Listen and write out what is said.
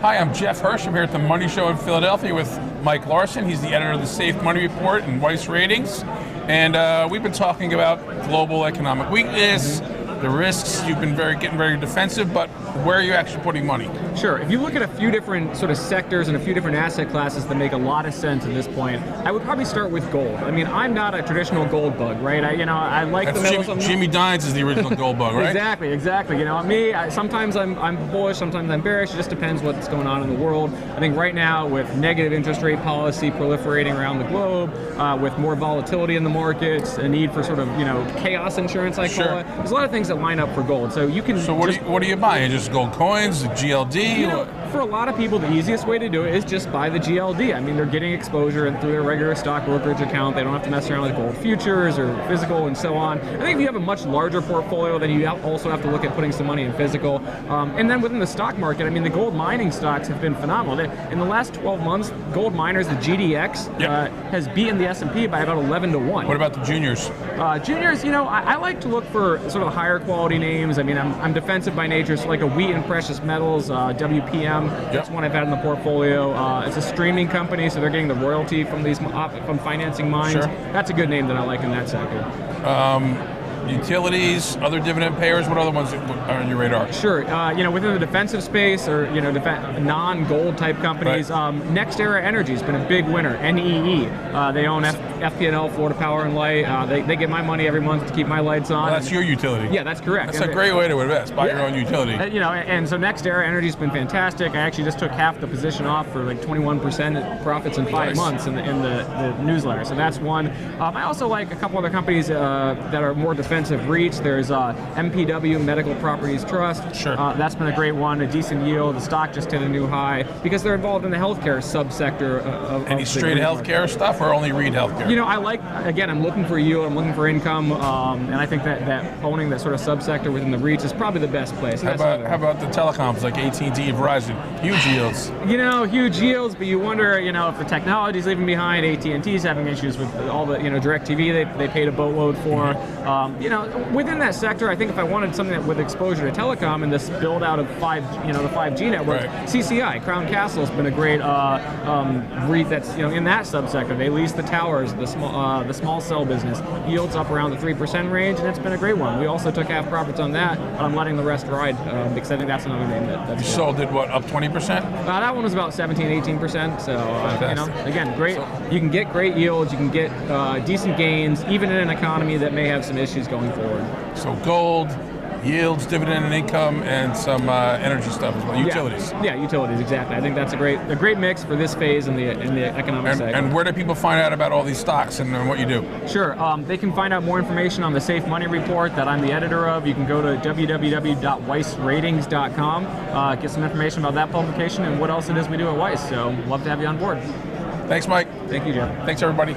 Hi, I'm Jeff Hirsch. I'm here at the Money Show in Philadelphia with Mike Larson. He's the editor of the Safe Money Report and Weiss Ratings. And we've been talking about global economic weakness, the risks. You've been getting very defensive, but where are you actually putting money? Sure. If you look at a few different sort of sectors and a few different asset classes that make a lot of sense at this point, I would probably start with gold. I mean, I'm not a traditional gold bug, right? I like the metals. Jimmy Dines is the original gold bug, right? Exactly. Sometimes I'm bullish, sometimes I'm bearish. It just depends what's going on in the world. I think right now, with negative interest rate policy proliferating around the globe, with more volatility in the markets, a need for sort of chaos insurance, I call it. There's a lot of things that line up for gold. So you can. So what are you buying? Just gold coins, the GLD? For a lot of people, the easiest way to do it is just buy the GLD. I mean, they're getting exposure through their regular stock brokerage account. They don't have to mess around with gold futures or physical and so on. I think if you have a much larger portfolio, then you also have to look at putting some money in physical. And then within the stock market, I mean, the gold mining stocks have been phenomenal. In the last 12 months, gold miners, the GDX, has beaten the S&P by about 11 to 1. What about the juniors? Juniors, I like to look for sort of higher quality names. I mean, I'm defensive by nature, so like a Wheat and Precious Metals, WPM. That's one I've had in the portfolio. It's a streaming company, so they're getting the royalty from from financing mines. Sure. That's a good name that I like in that sector. Utilities, other dividend payers, what other ones are on your radar? Sure, within the defensive space or non-gold type companies, NextEra Energy has been a big winner. NEE, they own FPNL, Florida Power and Light. They get my money every month to keep my lights on. Well, that's your utility. Yeah, that's correct. That's a great way to invest. Buy your own utility. And so NextEra Energy has been fantastic. I actually just took half the position off for like 21% profits in 5 months in the newsletter. So that's one. I also like a couple other companies that are more defensive REITs. There's MPW, Medical Properties Trust. Sure. That's been a great one, a decent yield. The stock just hit a new high because they're involved in the healthcare subsector of any straight healthcare stuff or only REIT healthcare? I'm looking for yield, I'm looking for income, and I think that owning that sort of subsector within the REITs is probably the best place. How about the telecoms like AT&T and Verizon? Huge yields. Huge yields, but you wonder, if the technology's leaving behind. AT&T's having issues with all the, DirecTV they paid a boatload for. Within that sector, I think if I wanted something with exposure to telecom and this build out of the 5G network, CCI, Crown Castle, has been a great REIT that's in that subsector. They lease the towers, the small cell business. Yields up around the 3% range, and it's been a great one. We also took half profits on that, but I'm letting the rest ride because I think that's another name that's you sold it, what, up 20%? That one was about 17-18%. So again, great. You can get great yields, you can get decent gains, even in an economy that may have some issues going forward. So gold, yields, dividend and income, and some energy stuff as well. Utilities. Yeah, utilities, exactly. I think that's a great mix for this phase in the economic cycle. And where do people find out about all these stocks and what you do? Sure. They can find out more information on the Safe Money Report that I'm the editor of. You can go to www.weissratings.com, get some information about that publication and what else it is we do at Weiss. So love to have you on board. Thanks, Mike. Thank you, Jeff. Thanks, everybody.